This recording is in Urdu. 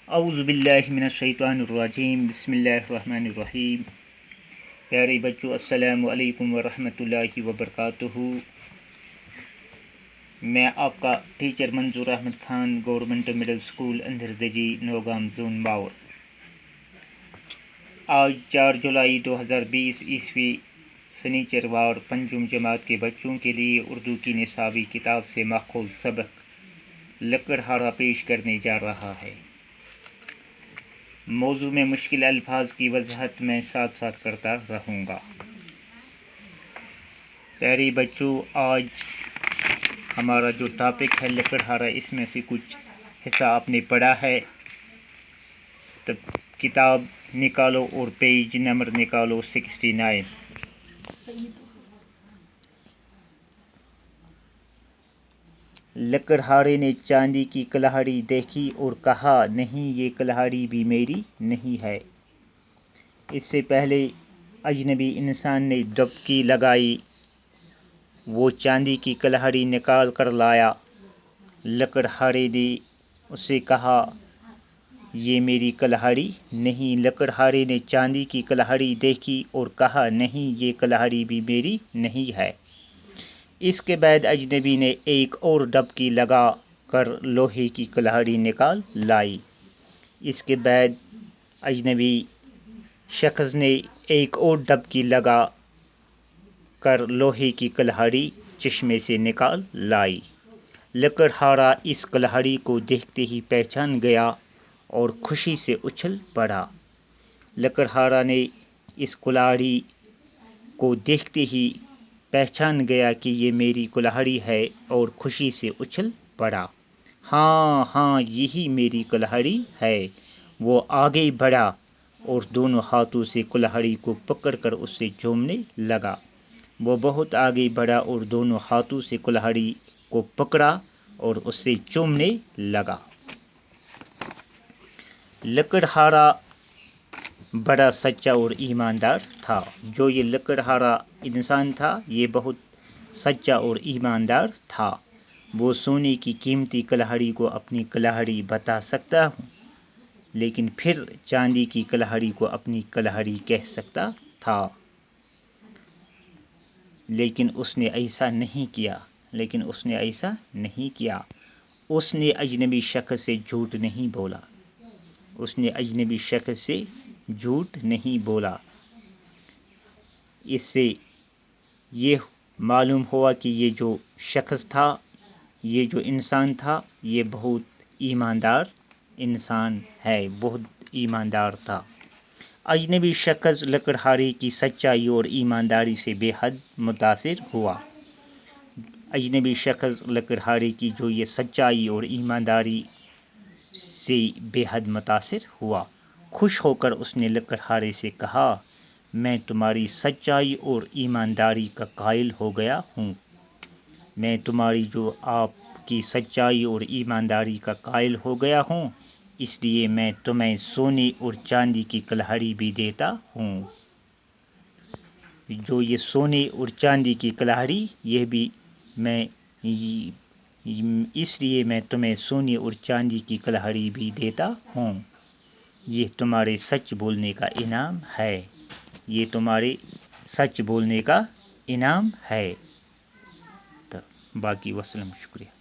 اعوذ باللہ من الشیطان الرجیم، بسم اللہ الرحمن الرحیم۔ پیارے بچوں، السلام علیکم ورحمۃ اللہ وبرکاتہ۔ میں آپ کا teacher Manzoor Ahmad Khan, government middle school اندردجی، نوگام زون باور۔ آج 4 جولائی 2020 عیسوی سنیچر وار پنجم جماعت کے بچوں کے لیے اردو کی نصابی کتاب سے ماخوذ سبق لکڑہارا پیش کرنے جا رہا ہے۔ موضوع میں مشکل الفاظ کی وضاحت میں ساتھ ساتھ کرتا رہوں گا۔ پیارے بچوں، آج ہمارا جو ٹاپک ہے لکڑہارا، اس میں سے کچھ حصہ آپ نے پڑھا ہے۔ تو کتاب نکالو اور پیج نمبر نکالو 69۔ لکڑہارے نے چاندی کی کلہاڑی دیکھی اور کہا، نہیں، یہ کلہاڑی بھی میری نہیں ہے۔ اس سے پہلے اجنبی انسان نے ڈبکی لگائی، وہ چاندی کی کلہاڑی نکال کر لایا۔ لکڑہارے نے اس سے کہا، یہ میری کلہاڑی نہیں۔ لکڑہارے نے چاندی کی کلہاڑی دیکھی اور کہا، نہیں، یہ کلہاڑی بھی میری نہیں ہے۔ اس کے بعد اجنبی نے ایک اور ڈبکی لگا کر لوہے کی کلہاڑی نکال لائی۔ اس کے بعد اجنبی شخص نے ایک اور ڈبکی لگا کر لوہے کی کلہاڑی چشمے سے نکال لائی۔ لکڑہارا اس کلہاڑی کو دیکھتے ہی پہچان گیا اور خوشی سے اچھل پڑا۔ لکڑہارا نے اس کلہاڑی کو دیکھتے ہی پہچان گیا کہ یہ میری کلہاڑی ہے اور خوشی سے اچھل پڑا۔ ہاں ہاں، یہی میری کلہاڑی ہے۔ وہ آگے بڑھا اور دونوں ہاتھوں سے کلہاڑی کو پکڑ کر اس سے چومنے لگا۔ وہ بہت آگے بڑھا اور دونوں ہاتھوں سے کلہاڑی کو پکڑا اور اس سے چومنے لگا۔ لکڑہارا بڑا سچا اور ایماندار تھا۔ جو یہ لکڑہارا انسان تھا، یہ بہت سچا اور ایماندار تھا۔ وہ سونے کی قیمتی کلہاڑی کو اپنی کلہاڑی بتا سکتا ہوں، لیکن پھر چاندی کی کلہاڑی کو اپنی کلہاڑی کہہ سکتا تھا۔ لیکن اس نے ایسا نہیں کیا۔ اس نے اجنبی شخص سے جھوٹ نہیں بولا۔ اس سے یہ معلوم ہوا کہ یہ جو شخص تھا، یہ جو انسان تھا، یہ بہت ایماندار انسان ہے، بہت ایماندار تھا۔ اجنبی شخص لکڑہارے کی سچائی اور ایمانداری سے بے حد متاثر ہوا۔ اجنبی شخص لکڑہارے کی جو یہ سچائی اور ایمانداری سے بے حد متاثر ہوا۔ خوش ہو کر اس نے لکڑہارے سے کہا، میں تمہاری سچائی اور ایمانداری کا قائل ہو گیا ہوں۔ میں تمہاری جو آپ کی سچائی اور ایمانداری کا قائل ہو گیا ہوں، اس لیے میں تمہیں سونے اور چاندی کی کلہاڑی بھی دیتا ہوں۔ جو یہ سونے اور چاندی کی کلہاڑی، یہ بھی میں اس لیے میں تمہیں سونے اور چاندی کی کلہاڑی بھی دیتا ہوں۔ یہ تمہارے سچ بولنے کا انعام ہے۔ تو باقی وسلم، شکریہ۔